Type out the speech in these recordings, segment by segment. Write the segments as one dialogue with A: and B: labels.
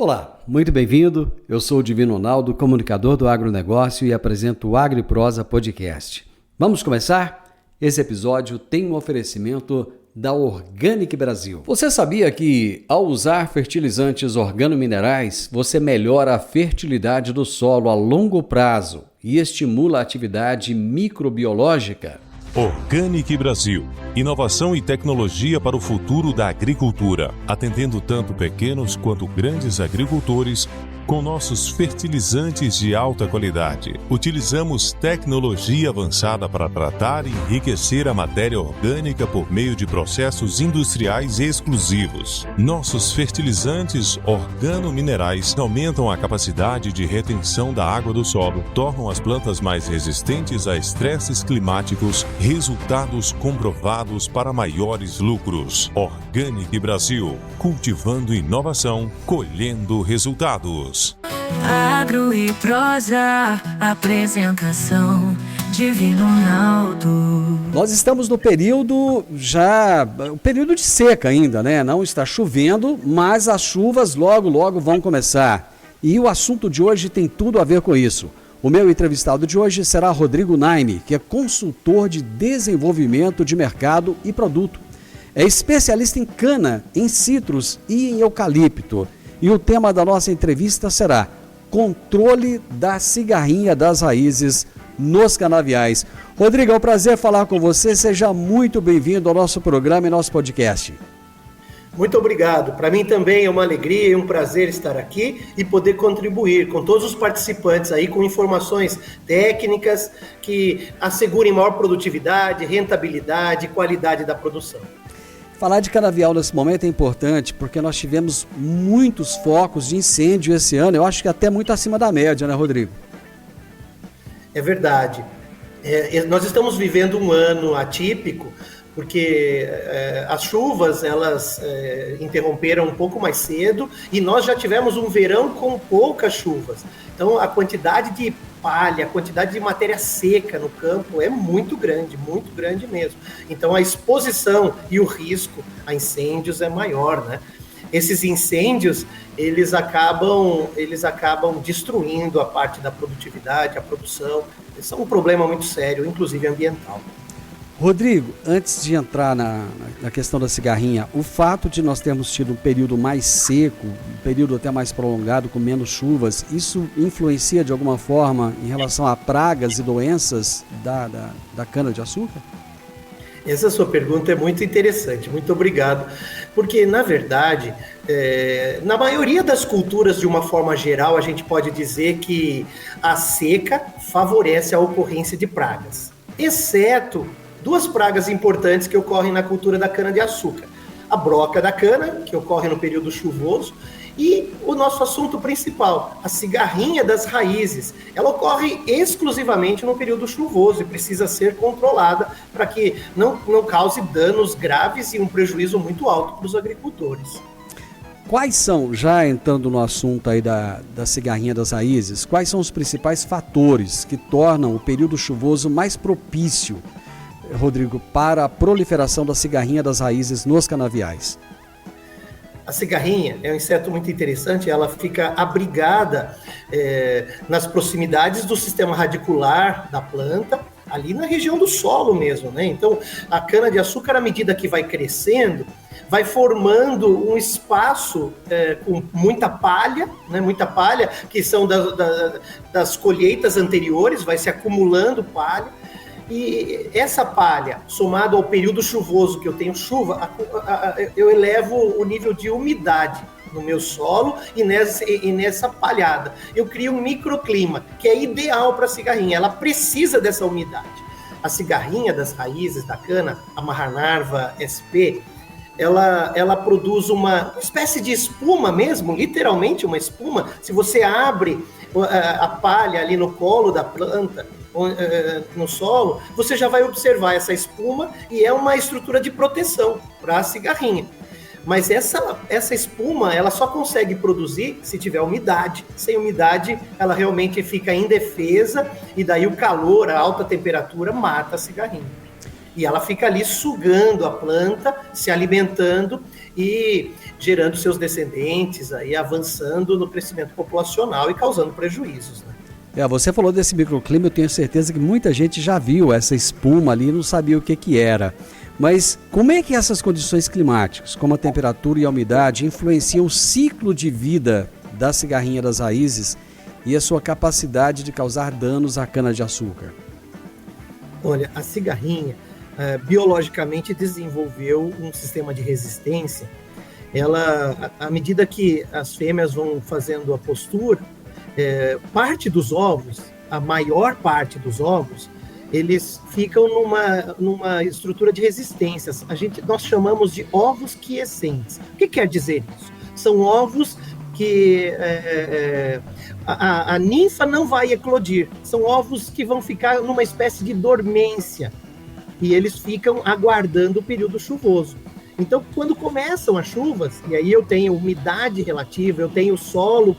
A: Olá, muito bem-vindo. Eu sou o Divino Ronaldo, comunicador do agronegócio e apresento o AgriProsa Podcast. Vamos começar? Esse episódio tem um oferecimento da Organic Brasil. Você sabia que, ao usar fertilizantes organominerais, você melhora a fertilidade do solo a longo prazo e estimula a atividade microbiológica?
B: Organic Brasil. Inovação e tecnologia para o futuro da agricultura, atendendo tanto pequenos quanto grandes agricultores com nossos fertilizantes de alta qualidade. Utilizamos tecnologia avançada para tratar e enriquecer a matéria orgânica por meio de processos industriais exclusivos. Nossos fertilizantes organominerais aumentam a capacidade de retenção da água do solo, tornam as plantas mais resistentes a estresses climáticos, resultados comprovados para maiores lucros. Organic Brasil, cultivando inovação, colhendo resultados.
C: Agro e Prosa, apresentação Divino Ronaldo.
A: Nós estamos no período o período de seca ainda, né? Não está chovendo, mas as chuvas logo vão começar. E o assunto de hoje tem tudo a ver com isso. O meu entrevistado de hoje será Rodrigo Naime, que é consultor de desenvolvimento de mercado e produto. É especialista em cana, em citros e em eucalipto. E o tema da nossa entrevista será controle da cigarrinha das raízes nos canaviais. Rodrigo, é um prazer falar com você. Seja muito bem-vindo ao nosso programa e nosso podcast.
D: Muito obrigado. Para mim também é uma alegria e um prazer estar aqui e poder contribuir com todos os participantes aí com informações técnicas que assegurem maior produtividade, rentabilidade e qualidade da produção.
A: Falar de canavial nesse momento é importante porque nós tivemos muitos focos de incêndio esse ano, eu acho que até muito acima da média, né, Rodrigo?
D: É verdade. Nós estamos vivendo um ano atípico porque as chuvas elas interromperam um pouco mais cedo e nós já tivemos um verão com poucas chuvas. Então a quantidade de palha, a quantidade de matéria seca no campo é muito grande mesmo. Então a exposição e o risco a incêndios é maior, né? Esses incêndios, eles acabam destruindo a parte da produtividade, a produção. Isso é um problema muito sério, inclusive ambiental.
A: Rodrigo, antes de entrar na questão da cigarrinha, o fato de nós termos tido um período mais seco, um período até mais prolongado, com menos chuvas, isso influencia de alguma forma em relação a pragas e doenças da cana-de-açúcar?
D: Essa sua pergunta é muito interessante, muito obrigado. Porque, na verdade, na maioria das culturas, de uma forma geral, a gente pode dizer que a seca favorece a ocorrência de pragas, exceto duas pragas importantes que ocorrem na cultura da cana-de-açúcar. A broca da cana, que ocorre no período chuvoso, e o nosso assunto principal, a cigarrinha das raízes. Ela ocorre exclusivamente no período chuvoso e precisa ser controlada para que não cause danos graves e um prejuízo muito alto para os agricultores.
A: Quais são, já entrando no assunto aí da cigarrinha das raízes, quais são os principais fatores que tornam o período chuvoso mais propício, Rodrigo, para a proliferação da cigarrinha das raízes nos canaviais?
D: A cigarrinha é um inseto muito interessante, ela fica abrigada nas proximidades do sistema radicular da planta, ali na região do solo mesmo, né? Então, a cana-de-açúcar, à medida que vai crescendo, vai formando um espaço com muita palha, né? Muita palha, que são das colheitas anteriores, vai se acumulando palha. E essa palha, somado ao período chuvoso que eu tenho chuva, eu elevo o nível de umidade no meu solo e nessa palhada. Eu crio um microclima, que é ideal para a cigarrinha, ela precisa dessa umidade. A cigarrinha das raízes da cana, a Maranarva SP, ela produz uma espécie de espuma mesmo, literalmente uma espuma. Se você abre a palha ali no colo da planta, no solo, você já vai observar essa espuma e é uma estrutura de proteção para a cigarrinha. Mas essa espuma, ela só consegue produzir se tiver umidade. Sem umidade, ela realmente fica indefesa e daí o calor, a alta temperatura mata a cigarrinha. E ela fica ali sugando a planta, se alimentando e gerando seus descendentes, aí avançando no crescimento populacional e causando prejuízos, né?
A: Você falou desse microclima, eu tenho certeza que muita gente já viu essa espuma ali e não sabia o que era. Mas como é que essas condições climáticas, como a temperatura e a umidade, influenciam o ciclo de vida da cigarrinha das raízes e a sua capacidade de causar danos à cana-de-açúcar?
D: Olha, a cigarrinha biologicamente desenvolveu um sistema de resistência. Ela, à medida que as fêmeas vão fazendo a postura, parte dos ovos, a maior parte dos ovos, eles ficam numa estrutura de resistências. Nós chamamos de ovos quiescentes. O que quer dizer isso? São ovos que a ninfa não vai eclodir. São ovos que vão ficar numa espécie de dormência. E eles ficam aguardando o período chuvoso. Então, quando começam as chuvas, e aí eu tenho umidade relativa, eu tenho solo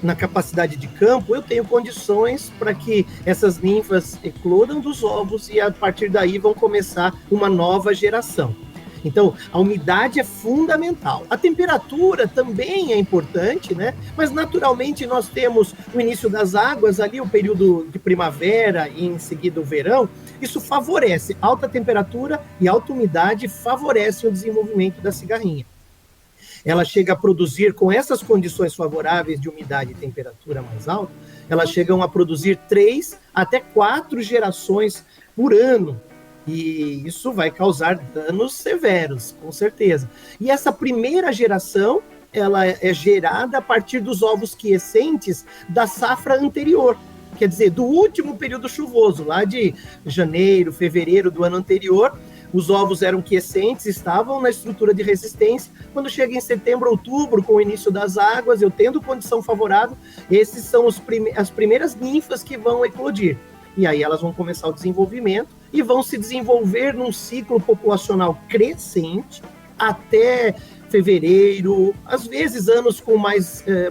D: na capacidade de campo, eu tenho condições para que essas ninfas eclodam dos ovos e a partir daí vão começar uma nova geração. Então, a umidade é fundamental. A temperatura também é importante, né? Mas, naturalmente, nós temos o início das águas, ali o período de primavera e, em seguida, o verão. Isso favorece. Alta temperatura e alta umidade favorecem o desenvolvimento da cigarrinha. Ela chega a produzir, com essas condições favoráveis de umidade e temperatura mais alta, elas chegam a produzir 3 até 4 gerações por ano. E isso vai causar danos severos, com certeza. E essa primeira geração, ela é gerada a partir dos ovos quiescentes da safra anterior. Quer dizer, do último período chuvoso, lá de janeiro, fevereiro do ano anterior, os ovos eram quiescentes, estavam na estrutura de resistência. Quando chega em setembro, outubro, com o início das águas, eu tendo condição favorável, esses são as primeiras ninfas que vão eclodir. E aí elas vão começar o desenvolvimento e vão se desenvolver num ciclo populacional crescente até fevereiro, às vezes anos com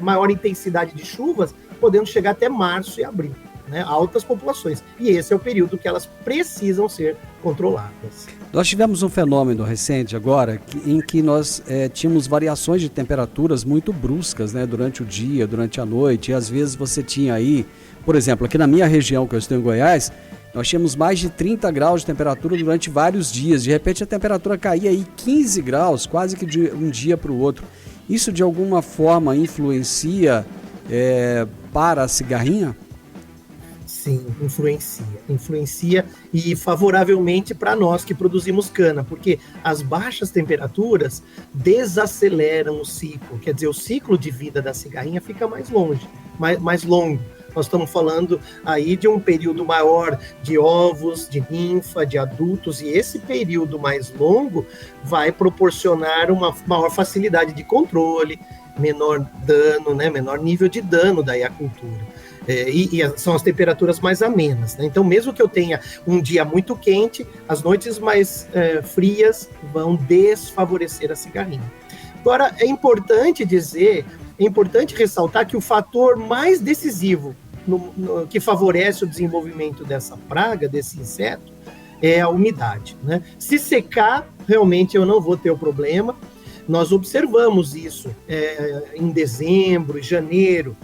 D: maior intensidade de chuvas, podendo chegar até março e abril, né? Altas populações. E esse é o período que elas precisam ser controladas.
A: Nós tivemos um fenômeno recente agora em que nós tínhamos variações de temperaturas muito bruscas, né, durante o dia, durante a noite, e às vezes você tinha aí, por exemplo, aqui na minha região, que eu estou em Goiás, nós tínhamos mais de 30 graus de temperatura durante vários dias. De repente a temperatura caía aí 15 graus, quase que de um dia para o outro. Isso de alguma forma influencia para a cigarrinha?
D: Sim, influencia e favoravelmente para nós que produzimos cana, porque as baixas temperaturas desaceleram o ciclo, quer dizer, o ciclo de vida da cigarrinha fica mais longo. Nós estamos falando aí de um período maior de ovos, de ninfa, de adultos, e esse período mais longo vai proporcionar uma maior facilidade de controle, menor dano, né, menor nível de dano daí à cultura. E são as temperaturas mais amenas, né? Então, mesmo que eu tenha um dia muito quente, as noites mais frias vão desfavorecer a cigarrinha. Agora, é importante ressaltar que o fator mais decisivo que favorece o desenvolvimento dessa praga, desse inseto, é a umidade, né? Se secar, realmente eu não vou ter o problema. Nós observamos isso em dezembro, janeiro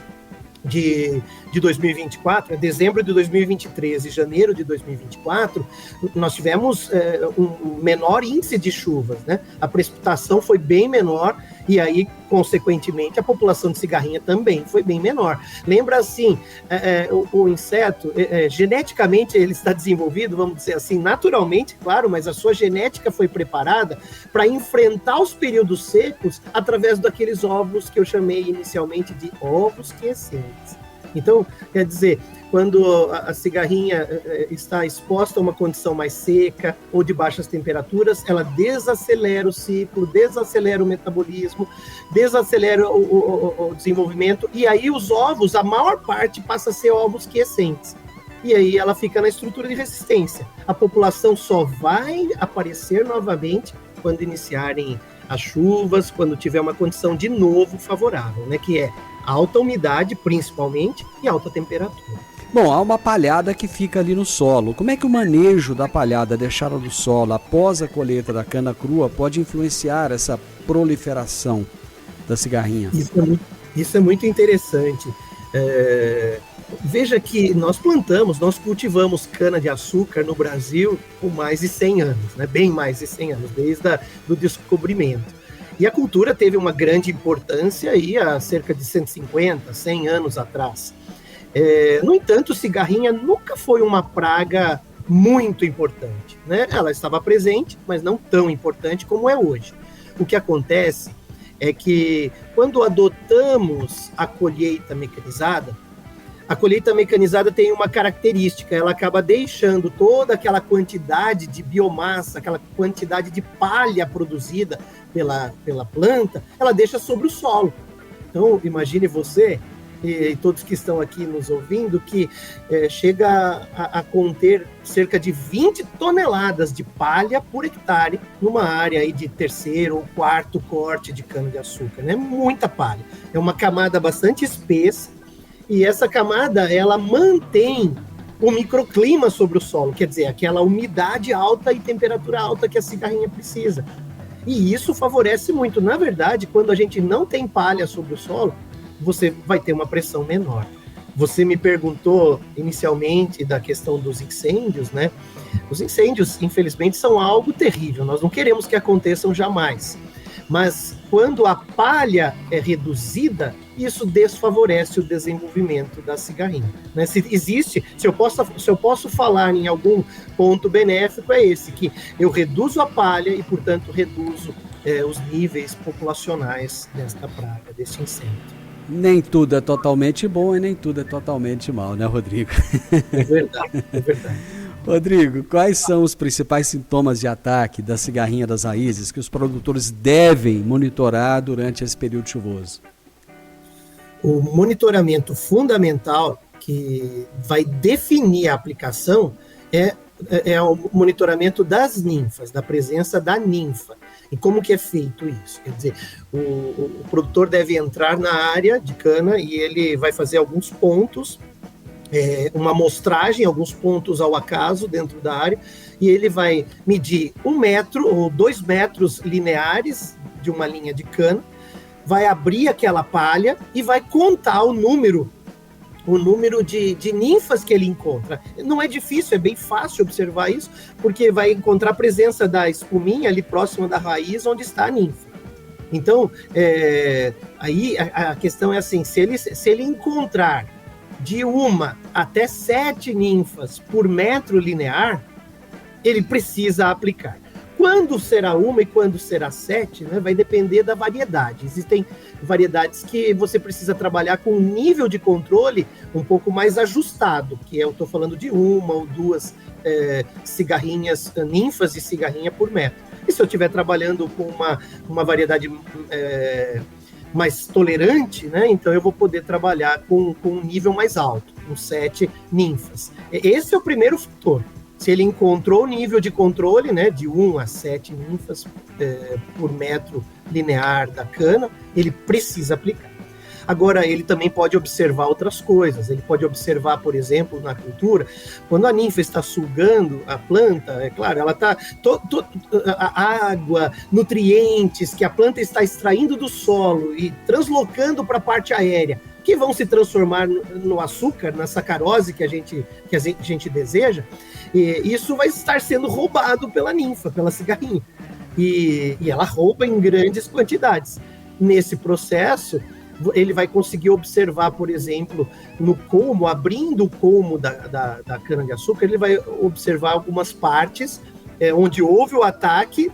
D: de 2024, dezembro de 2023 e janeiro de 2024, nós tivemos um menor índice de chuvas, né? A precipitação foi bem menor e aí, consequentemente, a população de cigarrinha também foi bem menor. Lembra assim, o inseto, geneticamente ele está desenvolvido, vamos dizer assim, naturalmente, claro, mas a sua genética foi preparada para enfrentar os períodos secos através daqueles ovos que eu chamei inicialmente de ovos quiescentes. Então, quer dizer, quando a cigarrinha está exposta a uma condição mais seca ou de baixas temperaturas, ela desacelera o ciclo, desacelera o metabolismo, desacelera o desenvolvimento, e aí os ovos, a maior parte, passa a ser ovos quiescentes. E aí ela fica na estrutura de resistência. A população só vai aparecer novamente quando iniciarem as chuvas, quando tiver uma condição de novo favorável, né, que é alta umidade, principalmente, e alta temperatura.
A: Bom, há uma palhada que fica ali no solo. Como é que o manejo da palhada deixada do solo após a colheita da cana crua pode influenciar essa proliferação da cigarrinha?
D: Isso é muito interessante. Veja que nós cultivamos cana-de-açúcar no Brasil por mais de 100 anos, né? Bem mais de 100 anos, desde o descobrimento. E a cultura teve uma grande importância aí há cerca de 150, 100 anos atrás. No entanto, cigarrinha nunca foi uma praga muito importante, né? Ela estava presente, mas não tão importante como é hoje. O que acontece é que quando adotamos a colheita mecanizada tem uma característica, ela acaba deixando toda aquela quantidade de biomassa, aquela quantidade de palha produzida pela planta, ela deixa sobre o solo. Então, imagine você e todos que estão aqui nos ouvindo, que chega a conter cerca de 20 toneladas de palha por hectare numa área aí de terceiro ou quarto corte de cana-de-açúcar, né? Muita palha. É uma camada bastante espessa e essa camada, ela mantém o microclima sobre o solo, quer dizer, aquela umidade alta e temperatura alta que a cigarrinha precisa. E isso favorece muito. Na verdade, quando a gente não tem palha sobre o solo, você vai ter uma pressão menor. Você me perguntou inicialmente da questão dos incêndios, né? Os incêndios, infelizmente, são algo terrível. Nós não queremos que aconteçam jamais. Mas quando a palha é reduzida, isso desfavorece o desenvolvimento da cigarrinha, né? Se eu posso falar em algum ponto benéfico, é esse, que eu reduzo a palha e, portanto, reduzo os níveis populacionais desta praga, deste incêndio.
A: Nem tudo é totalmente bom e nem tudo é totalmente mal, né, Rodrigo?
D: É verdade, é verdade.
A: Rodrigo, quais são os principais sintomas de ataque da cigarrinha das raízes que os produtores devem monitorar durante esse período chuvoso?
D: O monitoramento fundamental que vai definir a aplicação é o monitoramento das ninfas, da presença da ninfa. E como que é feito isso? Quer dizer, o produtor deve entrar na área de cana e ele vai fazer alguns pontos, uma amostragem, alguns pontos ao acaso dentro da área, e ele vai medir 1 metro ou 2 metros lineares de uma linha de cana, vai abrir aquela palha e vai contar o número de ninfas que ele encontra. Não é difícil, é bem fácil observar isso, porque vai encontrar a presença da espuminha ali próxima da raiz onde está a ninfa. Então, aí a questão é assim, se ele encontrar de 1 até 7 ninfas por metro linear, ele precisa aplicar. Quando será 1 e quando será 7, né, vai depender da variedade. Existem variedades que você precisa trabalhar com um nível de controle um pouco mais ajustado, que eu estou falando de 1 ou 2 cigarrinhas, ninfas de cigarrinha por metro. E se eu estiver trabalhando com uma variedade mais tolerante, né, então eu vou poder trabalhar com um nível mais alto, com 7 ninfas. Esse é o primeiro fator. Se ele encontrou o nível de controle, né, de 1 a 7 ninfas por metro linear da cana, ele precisa aplicar. Agora, ele também pode observar outras coisas. Ele pode observar, por exemplo, na cultura, quando a ninfa está sugando a planta, é claro, ela está a água, nutrientes que a planta está extraindo do solo e translocando para a parte aérea, que vão se transformar no açúcar, na sacarose que a gente deseja, e isso vai estar sendo roubado pela ninfa, pela cigarrinha. E ela rouba em grandes quantidades. Nesse processo, ele vai conseguir observar, por exemplo, no colmo, abrindo o colmo da cana-de-açúcar, ele vai observar algumas partes onde houve o ataque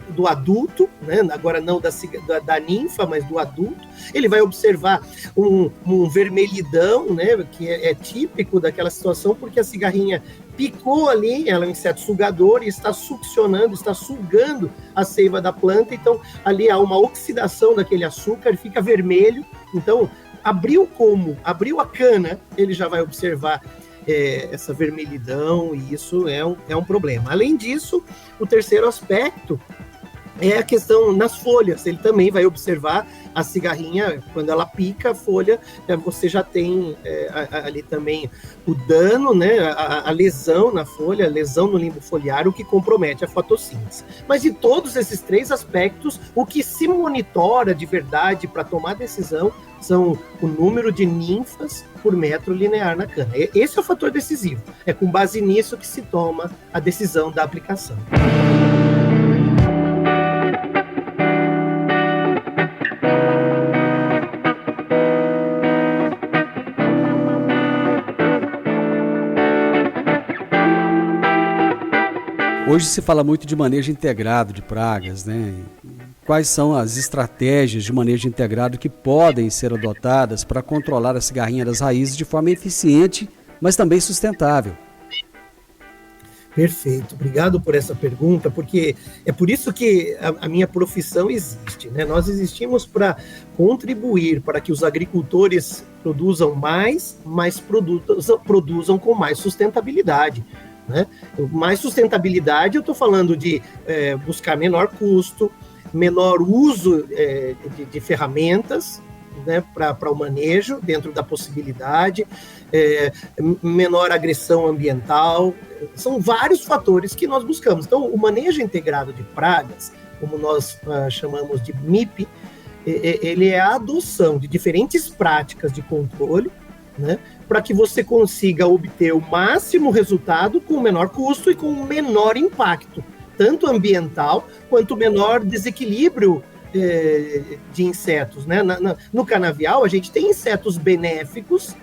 D: do adulto, né? Agora não da ninfa, mas do adulto. Ele vai observar um vermelhidão, né? Que é típico daquela situação, porque a cigarrinha picou ali, ela é um inseto sugador e está succionando, está sugando a seiva da planta, então ali há uma oxidação daquele açúcar, fica vermelho. Então, abriu o colmo, abriu a cana, ele já vai observar essa vermelhidão, e isso é um problema. Além disso, o terceiro aspecto é a questão nas folhas. Ele também vai observar a cigarrinha, quando ela pica a folha, você já tem ali também o dano, né, a lesão na folha, a lesão no limbo foliar, o que compromete a fotossíntese. Mas de todos esses 3 aspectos, o que se monitora de verdade para tomar decisão são o número de ninfas por metro linear na cana. Esse é o fator decisivo. É com base nisso que se toma a decisão da aplicação.
A: Hoje se fala muito de manejo integrado de pragas, né? Quais são as estratégias de manejo integrado que podem ser adotadas para controlar a cigarrinha das raízes de forma eficiente, mas também sustentável?
D: Perfeito, obrigado por essa pergunta, porque é por isso que a minha profissão existe, né? Nós existimos para contribuir para que os agricultores produzam mais produzam com mais sustentabilidade. Né? Mais sustentabilidade, eu estou falando de buscar menor custo, menor uso de ferramentas, né, para o manejo dentro da possibilidade, menor agressão ambiental. São vários fatores que nós buscamos. Então, o manejo integrado de pragas, como nós chamamos de MIP, ele é a adoção de diferentes práticas de controle, né, para que você consiga obter o máximo resultado com o menor custo e com o menor impacto, tanto ambiental quanto menor desequilíbrio de insetos. Né? No canavial, a gente tem insetos benéficos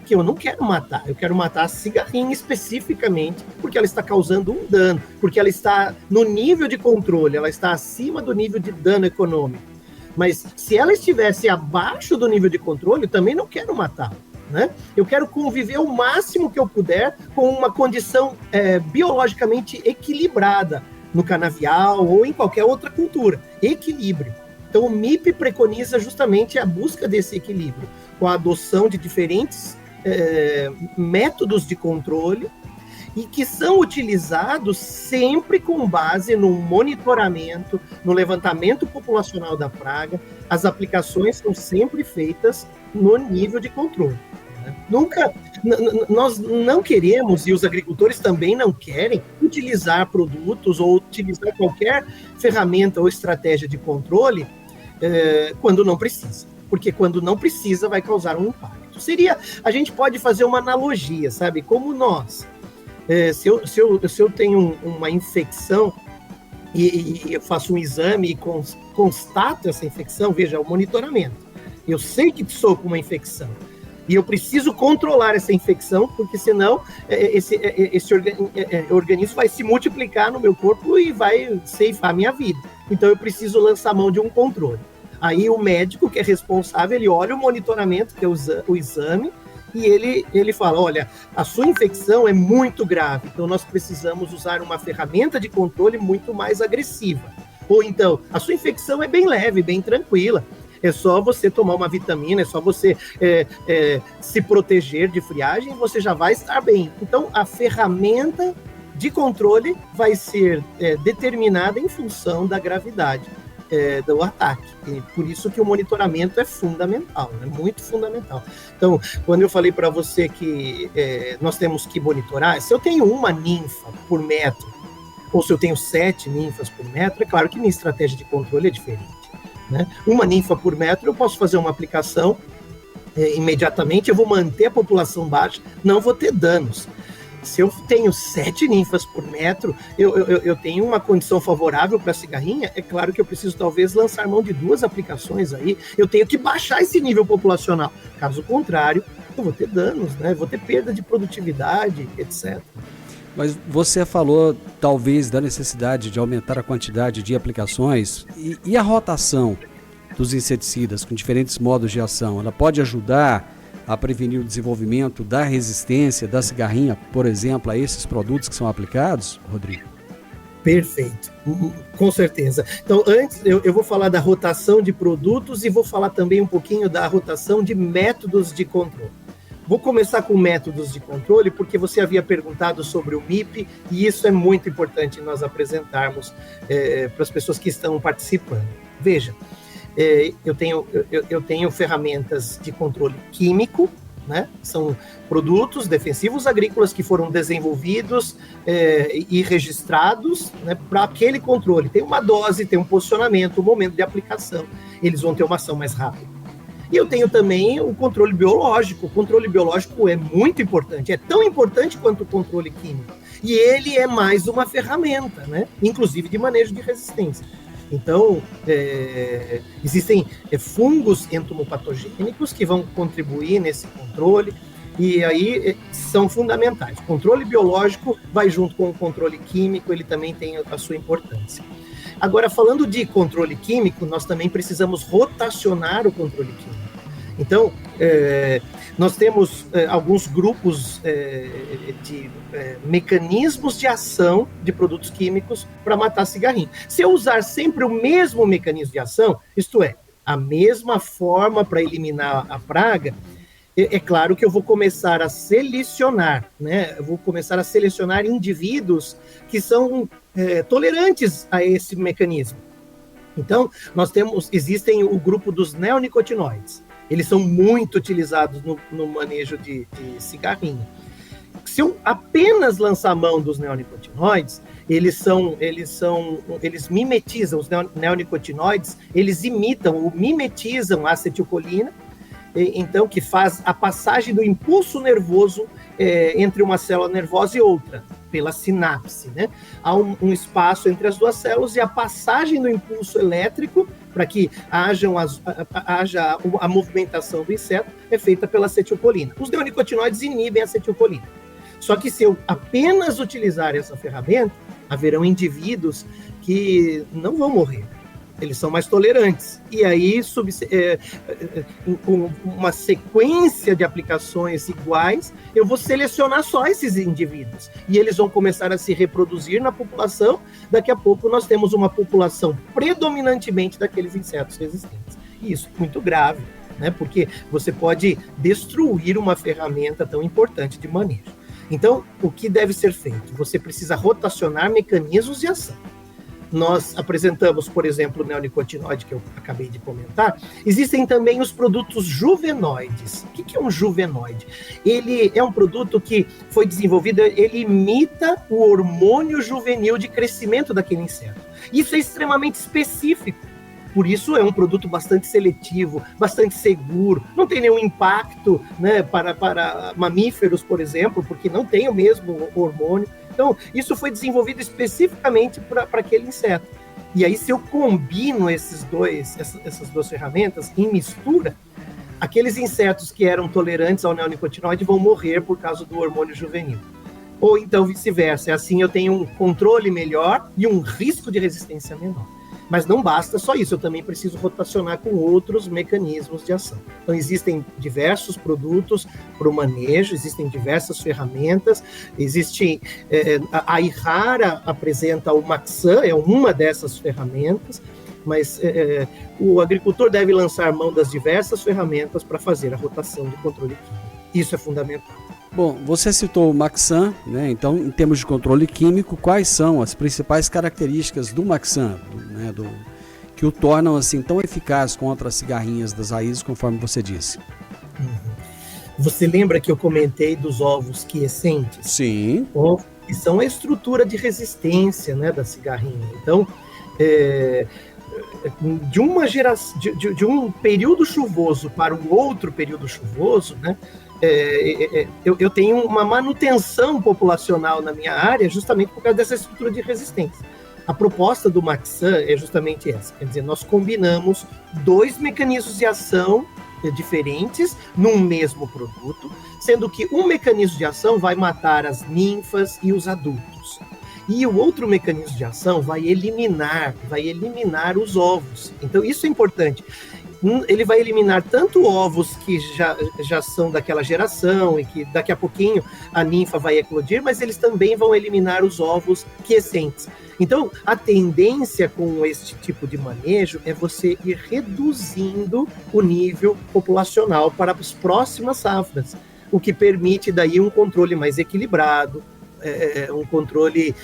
D: que eu não quero matar, eu quero matar a cigarrinha especificamente, porque ela está causando um dano, porque ela está no nível de controle, ela está acima do nível de dano econômico. Mas se ela estivesse abaixo do nível de controle, eu também não quero matá-la. Né? Eu quero conviver o máximo que eu puder com uma condição biologicamente equilibrada no canavial ou em qualquer outra cultura. Equilíbrio. Então o MIP preconiza justamente a busca desse equilíbrio, com a adoção de diferentes métodos de controle e que são utilizados sempre com base no monitoramento, no levantamento populacional da praga. As aplicações são sempre feitas no nível de controle. Nós não queremos, e os agricultores também não querem, utilizar produtos ou utilizar qualquer ferramenta ou estratégia de controle quando não precisa. Porque quando não precisa vai causar um impacto. A gente pode fazer uma analogia, sabe? Como nós, se eu tenho uma infecção e eu faço um exame e constato essa infecção, veja, é o monitoramento. Eu sei que estou com uma infecção. E eu preciso controlar essa infecção, porque senão esse organismo vai se multiplicar no meu corpo e vai ceifar a minha vida. Então eu preciso lançar mão de um controle. Aí o médico, que é responsável, ele olha o monitoramento, que é o exame, e ele fala, olha, a sua infecção é muito grave, então nós precisamos usar uma ferramenta de controle muito mais agressiva. Ou então, a sua infecção é bem leve, bem tranquila. É só você tomar uma vitamina, é só você se proteger de friagem e você já vai estar bem. Então, a ferramenta de controle vai ser determinada em função da gravidade do ataque. E por isso que o monitoramento é fundamental, é muito fundamental. Então, quando eu falei para você que nós temos que monitorar, se eu tenho uma ninfa por metro, ou se eu tenho 7 ninfas por metro, é claro que minha estratégia de controle é diferente. Né? Uma ninfa por metro, eu posso fazer uma aplicação imediatamente, eu vou manter a população baixa, não vou ter danos. Se eu tenho 7 ninfas por metro, eu tenho uma condição favorável para a cigarrinha, é claro que eu preciso talvez lançar mão de 2 aplicações aí, eu tenho que baixar esse nível populacional. Caso contrário, eu vou ter danos, né? Vou ter perda de produtividade, etc.
A: Mas você falou, talvez, da necessidade de aumentar a quantidade de aplicações e a rotação dos inseticidas com diferentes modos de ação. Ela pode ajudar a prevenir o desenvolvimento da resistência da cigarrinha, por exemplo, a esses produtos que são aplicados, Rodrigo?
D: Perfeito, com certeza. Então, antes eu vou falar da rotação de produtos e vou falar também um pouquinho da rotação de métodos de controle. Vou começar com métodos de controle, porque você havia perguntado sobre o MIP, e isso é muito importante nós apresentarmos para as pessoas que estão participando. Veja, eu tenho ferramentas de controle químico, né? São produtos defensivos agrícolas que foram desenvolvidos e registrados, né, para aquele controle. Tem uma dose, tem um posicionamento, um momento de aplicação. Eles vão ter uma ação mais rápida. E eu tenho também o controle biológico. O controle biológico é muito importante, é tão importante quanto o controle químico. E ele é mais uma ferramenta, né? Inclusive de manejo de resistência. Então, existem fungos entomopatogênicos que vão contribuir nesse controle, e aí são fundamentais. O controle biológico vai junto com o controle químico, ele também tem a sua importância. Agora, falando de controle químico, nós também precisamos rotacionar o controle químico. Então, nós temos alguns grupos de mecanismos de ação de produtos químicos para matar cigarrinho. Se eu usar sempre o mesmo mecanismo de ação, isto é, a mesma forma para eliminar a praga, é claro que eu vou começar a selecionar, né? Eu vou começar a selecionar indivíduos que são tolerantes a esse mecanismo. Então, existem o grupo dos neonicotinoides. Eles são muito utilizados no manejo de cigarrinho. Se eu apenas lançar a mão dos neonicotinoides, eles mimetizam, os neonicotinoides, eles mimetizam a acetilcolina, então, que faz a passagem do impulso nervoso entre uma célula nervosa e outra, pela sinapse, né? Há um espaço entre as duas células e a passagem do impulso elétrico para que haja a movimentação do inseto é feita pela acetilcolina. Os neonicotinoides inibem a acetilcolina. Só que se eu apenas utilizar essa ferramenta, haverão indivíduos que não vão morrer. Eles são mais tolerantes. E aí, com uma sequência de aplicações iguais, eu vou selecionar só esses indivíduos. E eles vão começar a se reproduzir na população. Daqui a pouco, nós temos uma população predominantemente daqueles insetos resistentes. E isso é muito grave, né? Porque você pode destruir uma ferramenta tão importante de manejo. Então, o que deve ser feito? Você precisa rotacionar mecanismos de ação. Nós apresentamos, por exemplo, o neonicotinoide, que eu acabei de comentar. Existem também os produtos juvenoides. O que é um juvenoide? Ele é um produto que foi desenvolvido, ele imita o hormônio juvenil de crescimento daquele inseto. Isso é extremamente específico. Por isso é um produto bastante seletivo, bastante seguro, não tem nenhum impacto, né, para mamíferos, por exemplo, porque não tem o mesmo hormônio. Então, isso foi desenvolvido especificamente para aquele inseto. E aí, se eu combino essas duas ferramentas em mistura, aqueles insetos que eram tolerantes ao neonicotinoide vão morrer por causa do hormônio juvenil. Ou então vice-versa. Assim eu tenho um controle melhor e um risco de resistência menor. Mas não basta só isso, eu também preciso rotacionar com outros mecanismos de ação. Então, existem diversos produtos para o manejo, existem diversas ferramentas, a Ihara apresenta o Maxan, é uma dessas ferramentas, mas o agricultor deve lançar mão das diversas ferramentas para fazer a rotação de controle químico. Isso é fundamental.
A: Bom, você citou o Maxan, né? Então, em termos de controle químico, quais são as principais características do Maxan, que o tornam assim tão eficaz contra as cigarrinhas das raízes, conforme você disse?
D: Você lembra que eu comentei dos ovos quiescentes?
A: Sim.
D: Ovos que são a estrutura de resistência, né, da cigarrinha. Então, de um período chuvoso para um outro período chuvoso, né? Eu tenho uma manutenção populacional na minha área justamente por causa dessa estrutura de resistência. A proposta do Maxan é justamente essa, quer dizer, nós combinamos dois mecanismos de ação diferentes num mesmo produto, sendo que um mecanismo de ação vai matar as ninfas e os adultos. E o outro mecanismo de ação vai eliminar os ovos. Então isso é importante. Ele vai eliminar tanto ovos que já são daquela geração e que daqui a pouquinho a ninfa vai eclodir, mas eles também vão eliminar os ovos quiescentes. Então, a tendência com este tipo de manejo é você ir reduzindo o nível populacional para as próximas safras. o que permite daí um controle mais equilibrado, um controle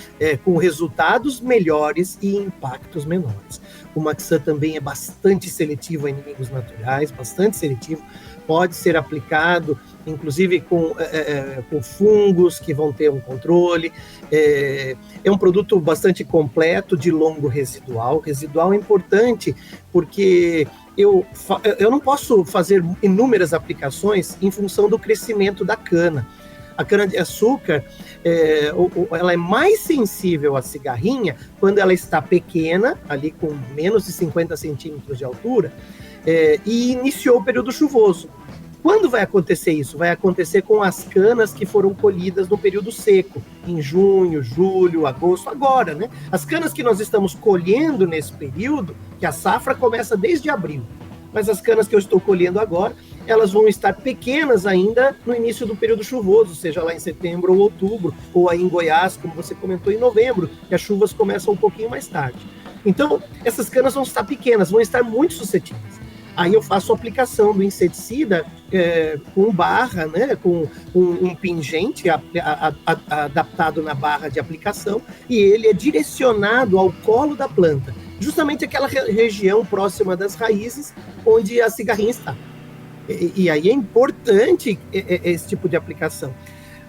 D: com resultados melhores e impactos menores. O Maxan também é bastante seletivo a inimigos naturais, bastante seletivo, pode ser aplicado, inclusive com fungos que vão ter um controle. É um produto bastante completo, de longo residual. Residual é importante porque eu não posso fazer inúmeras aplicações em função do crescimento da cana. A cana-de-açúcar, ela é mais sensível à cigarrinha quando ela está pequena, ali com menos de 50 centímetros de altura, e iniciou o período chuvoso. Quando vai acontecer isso? Vai acontecer com as canas que foram colhidas no período seco, em junho, julho, agosto, agora, né? As canas que nós estamos colhendo nesse período, que a safra começa desde abril, mas as canas que eu estou colhendo agora, elas vão estar pequenas ainda no início do período chuvoso, seja lá em setembro ou outubro, ou aí em Goiás, como você comentou, em novembro, que as chuvas começam um pouquinho mais tarde. Então, essas canas vão estar pequenas, vão estar muito suscetíveis. Aí eu faço a aplicação do inseticida com barra, né, com um pingente adaptado na barra de aplicação, e ele é direcionado ao colo da planta, justamente aquela região próxima das raízes onde a cigarrinha está. E aí é importante esse tipo de aplicação.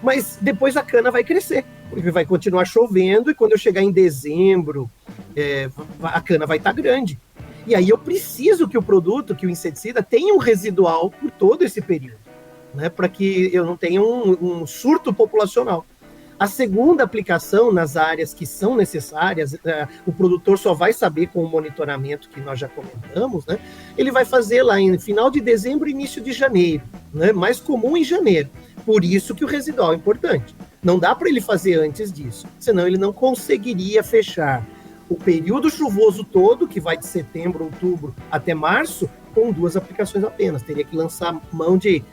D: Mas depois a cana vai crescer, porque vai continuar chovendo, e quando eu chegar em dezembro, a cana vai estar grande. E aí eu preciso que o produto, que o inseticida, tenha um residual por todo esse período, né, para que eu não tenha um surto populacional. A segunda aplicação nas áreas que são necessárias, o produtor só vai saber com o monitoramento que nós já comentamos, né? Ele vai fazer lá em final de dezembro, início de janeiro, né? Mais comum em janeiro. Por isso que o residual é importante. Não dá para ele fazer antes disso, senão ele não conseguiria fechar o período chuvoso todo, que vai de setembro, outubro até março, com 2 aplicações apenas. Teria que lançar mão de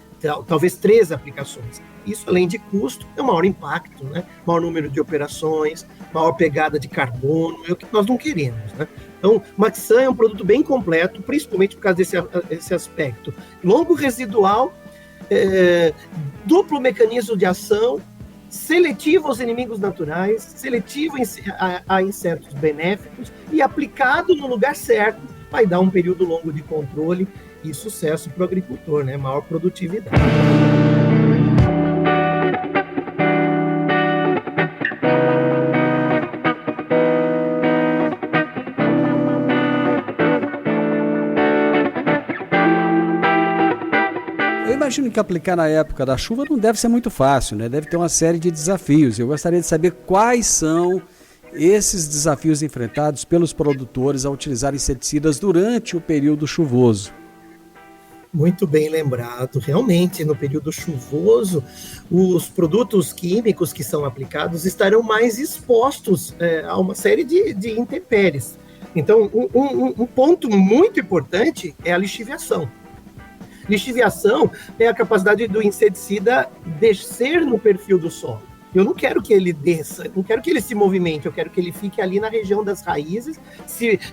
D: talvez 3 aplicações. Isso, além de custo, é o maior impacto, né? Maior número de operações, maior pegada de carbono, é o que nós não queremos, né? Então, Maxan é um produto bem completo, principalmente por causa desse aspecto. Longo residual, duplo mecanismo de ação, seletivo aos inimigos naturais, seletivo a insetos benéficos e aplicado no lugar certo, vai dar um período longo de controle e sucesso para o agricultor, né? Maior produtividade.
A: Eu imagino que aplicar na época da chuva não deve ser muito fácil, né? Deve ter uma série de desafios. Eu gostaria de saber quais são esses desafios enfrentados pelos produtores ao utilizar inseticidas durante o período chuvoso.
D: Muito bem lembrado. Realmente, no período chuvoso, os produtos químicos que são aplicados estarão mais expostos a uma série de intempéries. Então, um ponto muito importante é a lixiviação. Lixiviação é a capacidade do inseticida descer no perfil do solo. Eu não quero que ele desça, não quero que ele se movimente, eu quero que ele fique ali na região das raízes,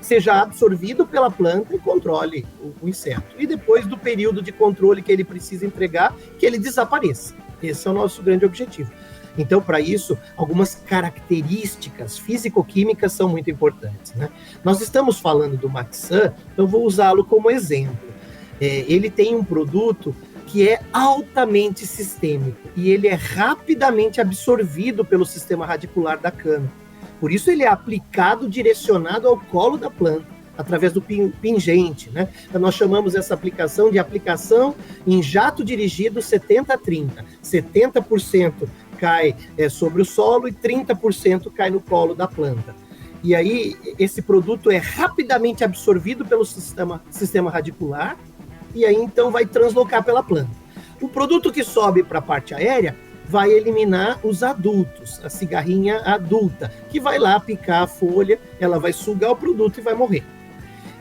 D: seja absorvido pela planta e controle o inseto. E depois do período de controle que ele precisa entregar, que ele desapareça. Esse é o nosso grande objetivo. Então, para isso, algumas características físico-químicas são muito importantes, né? Nós estamos falando do Maxan, então vou usá-lo como exemplo. Ele tem um produto que é altamente sistêmico e ele é rapidamente absorvido pelo sistema radicular da cana. Por isso ele é aplicado, direcionado ao colo da planta, através do pingente, né? Então, nós chamamos essa aplicação de aplicação em jato dirigido 70-30. 70% cai sobre o solo e 30% cai no colo da planta. E aí esse produto é rapidamente absorvido pelo sistema radicular, e aí então vai translocar pela planta. O produto que sobe para a parte aérea vai eliminar os adultos, a cigarrinha adulta, que vai lá picar a folha, ela vai sugar o produto e vai morrer.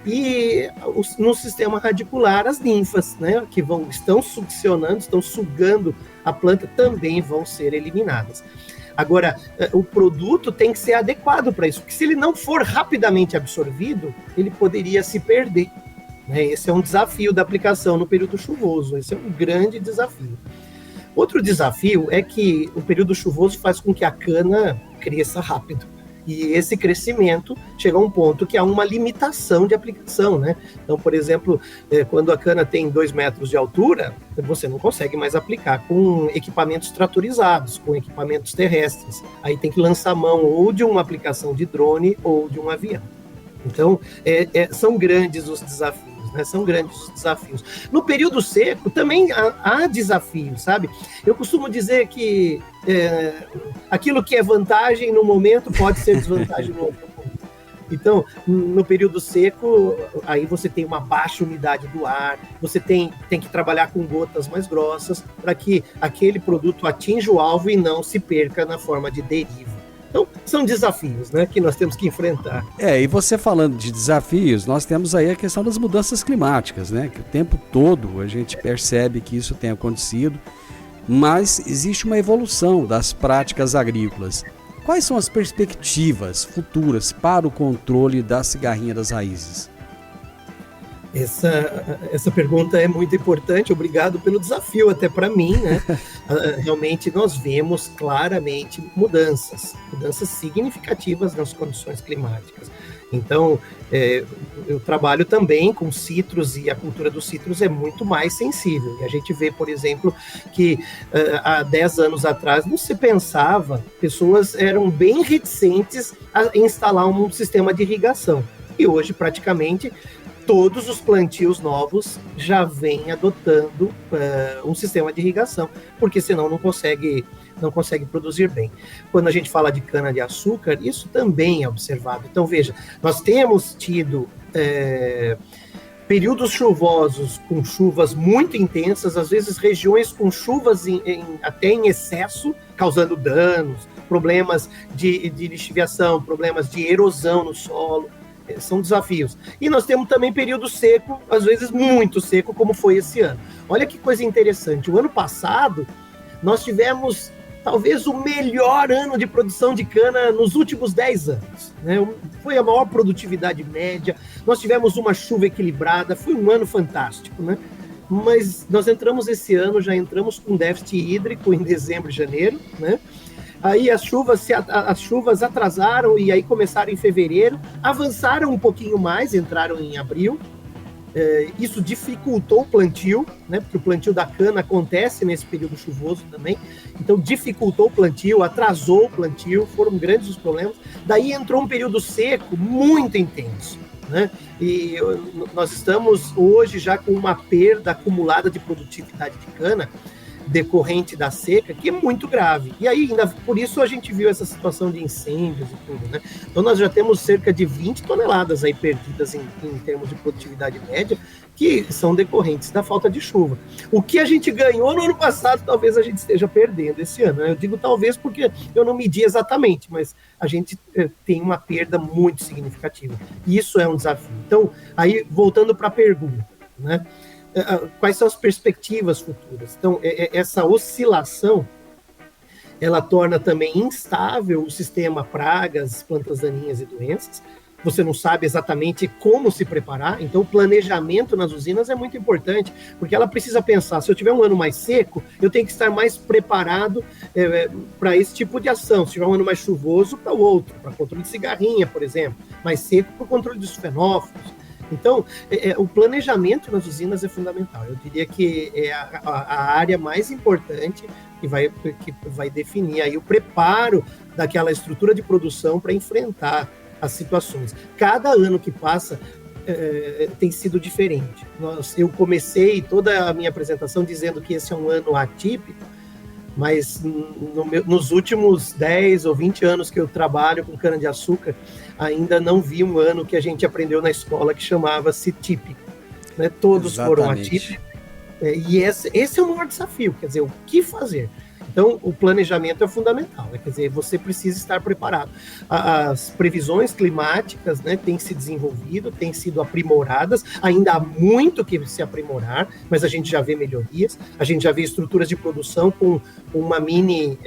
D: E no sistema radicular, as ninfas, né, que estão succionando, estão sugando a planta, também vão ser eliminadas. Agora, o produto tem que ser adequado para isso, porque se ele não for rapidamente absorvido, ele poderia se perder. Esse é um desafio da aplicação no período chuvoso, esse é um grande desafio. Outro desafio é que o período chuvoso faz com que a cana cresça rápido. E esse crescimento chega a um ponto que há uma limitação de aplicação, né? Então, por exemplo, quando a cana tem 2 metros de altura, você não consegue mais aplicar com equipamentos tratorizados, com equipamentos terrestres. Aí tem que lançar mão ou de uma aplicação de drone ou de um avião. Então, são grandes os desafios, né? São grandes os desafios. No período seco, também há desafios, sabe? Eu costumo dizer que aquilo que é vantagem no momento pode ser desvantagem no outro momento. Então, no período seco, aí você tem uma baixa umidade do ar, você tem que trabalhar com gotas mais grossas para que aquele produto atinja o alvo e não se perca na forma de deriva. Então, são desafios, né, que nós temos que enfrentar.
A: E você falando de desafios, nós temos aí a questão das mudanças climáticas, né? Que o tempo todo a gente percebe que isso tem acontecido, mas existe uma evolução das práticas agrícolas. Quais são as perspectivas futuras para o controle da cigarrinha das raízes?
D: Essa pergunta é muito importante, obrigado pelo desafio até para mim, né? Realmente nós vemos claramente mudanças significativas nas condições climáticas. Então, eu trabalho também com citros e a cultura dos citros é muito mais sensível. E a gente vê, por exemplo, que há 10 anos atrás não se pensava, pessoas eram bem reticentes a instalar um sistema de irrigação. E hoje, praticamente, todos os plantios novos já vêm adotando um sistema de irrigação, porque senão não consegue produzir bem. Quando a gente fala de cana-de-açúcar, isso também é observado. Então, veja, nós temos tido períodos chuvosos com chuvas muito intensas, às vezes regiões com chuvas até em excesso, causando danos, problemas de lixiviação, problemas de erosão no solo. São desafios. E nós temos também período seco, às vezes muito seco, como foi esse ano. Olha que coisa interessante. O ano passado, nós tivemos talvez o melhor ano de produção de cana nos últimos 10 anos. Né? Foi a maior produtividade média, nós tivemos uma chuva equilibrada, foi um ano fantástico, né? Mas nós entramos esse ano, já entramos com déficit hídrico em dezembro e janeiro, né? Aí as chuvas atrasaram e aí começaram em fevereiro, avançaram um pouquinho mais, entraram em abril. Isso dificultou o plantio, né? Porque o plantio da cana acontece nesse período chuvoso também. Então dificultou o plantio, atrasou o plantio, foram grandes os problemas. Daí entrou um período seco muito intenso, né? E nós estamos hoje já com uma perda acumulada de produtividade de cana decorrente da seca, que é muito grave. E aí, ainda por isso, a gente viu essa situação de incêndios e tudo, né? Então, nós já temos cerca de 20 toneladas aí perdidas em termos de produtividade média, que são decorrentes da falta de chuva. O que a gente ganhou no ano passado, talvez a gente esteja perdendo esse ano, né? Eu digo talvez porque eu não medi exatamente, mas a gente tem uma perda muito significativa. E isso é um desafio. Então, aí, voltando para a pergunta, né? Quais são as perspectivas futuras? Então, essa oscilação, ela torna também instável o sistema pragas, plantas daninhas e doenças. Você não sabe exatamente como se preparar, então o planejamento nas usinas é muito importante, porque ela precisa pensar, se eu tiver um ano mais seco, eu tenho que estar mais preparado para esse tipo de ação. Se tiver um ano mais chuvoso, para o outro, para controle de cigarrinha, por exemplo, mais seco para o controle dos fenófilos. Então, o planejamento nas usinas é fundamental. Eu diria que é a área mais importante que vai definir aí o preparo daquela estrutura de produção para enfrentar as situações. Cada ano que passa tem sido diferente. Eu comecei toda a minha apresentação dizendo que esse é um ano atípico, mas nos últimos 10 ou 20 anos que eu trabalho com cana-de-açúcar, ainda não vi um ano que a gente aprendeu na escola que chamava-se típico. Né? Todos foram atípicos. E esse é o maior desafio, quer dizer, o que fazer? Então, o planejamento é fundamental, quer dizer, você precisa estar preparado. As previsões climáticas, né, têm se desenvolvido, têm sido aprimoradas, ainda há muito que se aprimorar, mas a gente já vê melhorias, a gente já vê estruturas de produção com uma mini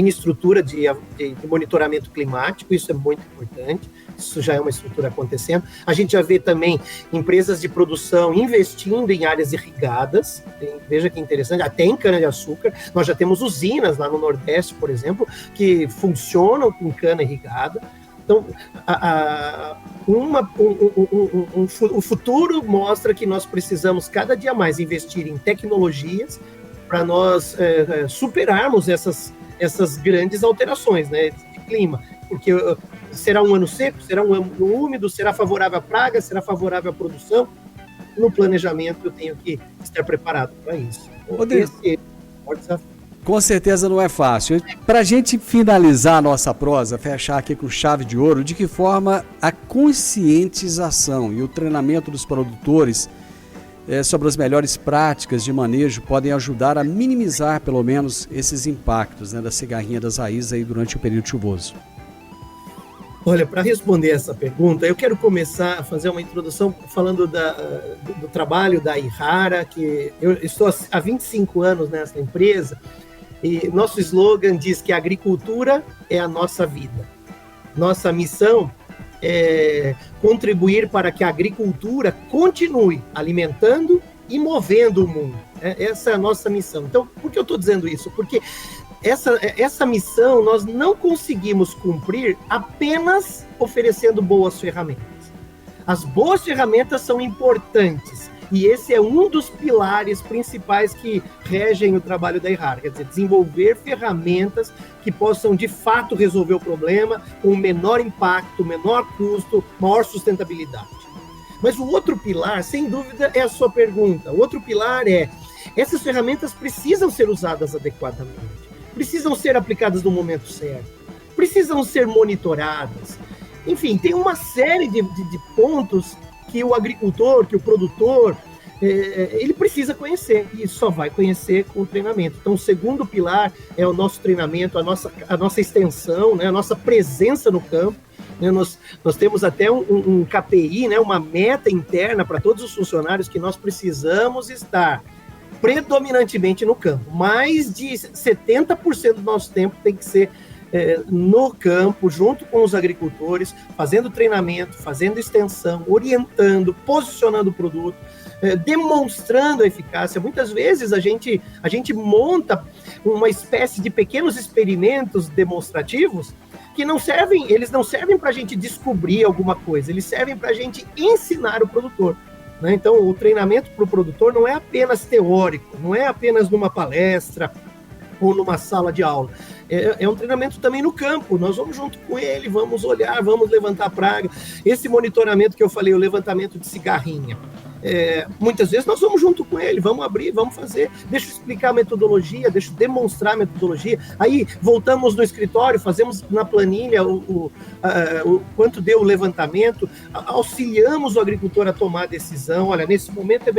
D: estrutura de monitoramento climático, isso é muito importante, isso já é uma estrutura acontecendo. A gente já vê também empresas de produção investindo em áreas irrigadas, veja que interessante, até em cana-de-açúcar. Nós já temos usinas lá no Nordeste, por exemplo, que funcionam com cana irrigada. Então, o futuro mostra que nós precisamos cada dia mais investir em tecnologias para nós superarmos essas grandes alterações, né, de clima. Porque será um ano seco, será um ano úmido, será favorável à praga, será favorável à produção. No planejamento eu tenho que estar preparado para isso. Esse é o desafio.
A: Com certeza não é fácil. Para a gente finalizar a nossa prosa, fechar aqui com chave de ouro, de que forma a conscientização e o treinamento dos produtores sobre as melhores práticas de manejo podem ajudar a minimizar, pelo menos, esses impactos, né, da cigarrinha das raízes aí durante o período chuvoso?
D: Olha, para responder essa pergunta, eu quero começar a fazer uma introdução falando do trabalho da Ihara, que eu estou há 25 anos nessa empresa, e nosso slogan diz que a agricultura é a nossa vida. Nossa missão é contribuir para que a agricultura continue alimentando e movendo o mundo. Essa é a nossa missão. Então, por que eu estou dizendo isso? Porque essa missão nós não conseguimos cumprir apenas oferecendo boas ferramentas. As boas ferramentas são importantes e esse é um dos pilares principais que regem o trabalho da Ihara, quer dizer, desenvolver ferramentas que possam de fato resolver o problema com menor impacto, menor custo, maior sustentabilidade. Mas o outro pilar, sem dúvida, é a sua pergunta. O outro pilar é, essas ferramentas precisam ser usadas adequadamente, precisam ser aplicadas no momento certo, precisam ser monitoradas. Enfim, tem uma série de pontos que o agricultor, que o produtor, ele precisa conhecer, e só vai conhecer com o treinamento. Então, o segundo pilar é o nosso treinamento, a nossa extensão, né, a nossa presença no campo. Nós temos até um KPI, né, uma meta interna para todos os funcionários que nós precisamos estar predominantemente no campo. Mais de 70% do nosso tempo tem que ser no campo, junto com os agricultores, fazendo treinamento, fazendo extensão, orientando, posicionando o produto, demonstrando a eficácia. Muitas vezes a gente monta uma espécie de pequenos experimentos demonstrativos que eles não servem para a gente descobrir alguma coisa, eles servem para a gente ensinar o produtor. Né? Então, o treinamento para o produtor não é apenas teórico, não é apenas numa palestra ou numa sala de aula. É um treinamento também no campo. Nós vamos junto com ele, vamos olhar, vamos levantar praga. Esse monitoramento que eu falei, o levantamento de cigarrinha, muitas vezes nós vamos junto com ele, vamos abrir, vamos fazer, deixa eu explicar a metodologia, deixa eu demonstrar a metodologia, aí voltamos no escritório, fazemos na planilha o quanto deu o levantamento, auxiliamos o agricultor a tomar a decisão, olha, nesse momento é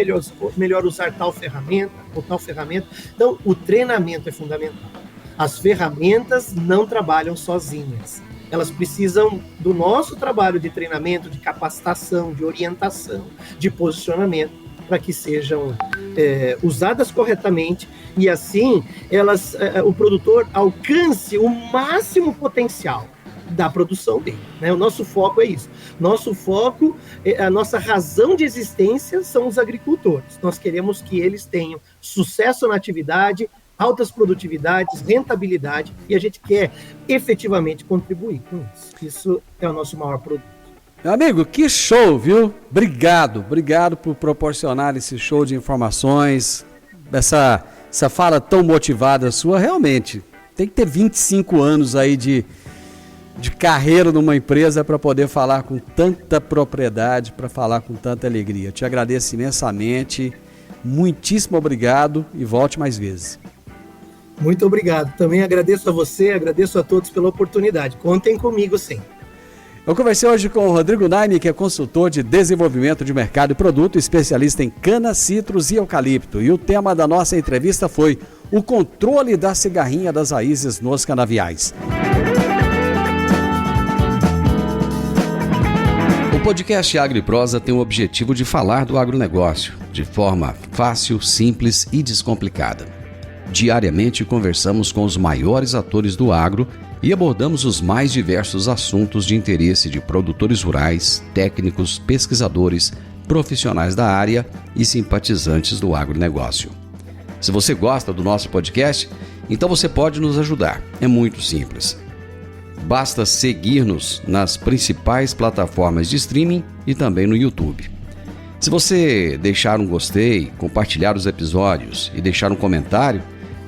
D: melhor usar tal ferramenta ou tal ferramenta. Então, o treinamento é fundamental. As ferramentas não trabalham sozinhas. Elas precisam do nosso trabalho de treinamento, de capacitação, de orientação, de posicionamento, para que sejam usadas corretamente e assim o produtor alcance o máximo potencial da produção dele. Né? O nosso foco é isso. Nosso foco, a nossa razão de existência são os agricultores. Nós queremos que eles tenham sucesso na atividade, altas produtividades, rentabilidade, e a gente quer efetivamente contribuir com isso. Isso é o nosso maior produto.
A: Meu amigo, que show, viu? Obrigado por proporcionar esse show de informações, essa fala tão motivada sua. Realmente, tem que ter 25 anos aí de carreira numa empresa para poder falar com tanta propriedade, para falar com tanta alegria. Te agradeço imensamente, muitíssimo obrigado e volte mais vezes.
D: Muito obrigado. Também agradeço a você, agradeço a todos pela oportunidade. Contem comigo sempre.
A: Eu conversei hoje com o Rodrigo Naime, que é consultor de desenvolvimento de mercado e produto, especialista em cana, citros e eucalipto. E o tema da nossa entrevista foi o controle da cigarrinha das raízes nos canaviais. O podcast Agro e Prosa tem o objetivo de falar do agronegócio de forma fácil, simples e descomplicada. Diariamente conversamos com os maiores atores do agro e abordamos os mais diversos assuntos de interesse de produtores rurais, técnicos, pesquisadores, profissionais da área e simpatizantes do agronegócio. Se você gosta do nosso podcast, então você pode nos ajudar. É muito simples. Basta seguir-nos nas principais plataformas de streaming e também no YouTube. Se você deixar um gostei, compartilhar os episódios e deixar um comentário,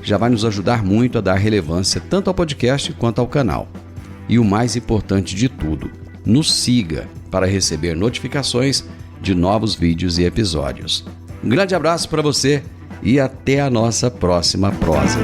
A: já vai nos ajudar muito a dar relevância tanto ao podcast quanto ao canal. E o mais importante de tudo, nos siga para receber notificações de novos vídeos e episódios. Um grande abraço para você e até a nossa próxima prosa.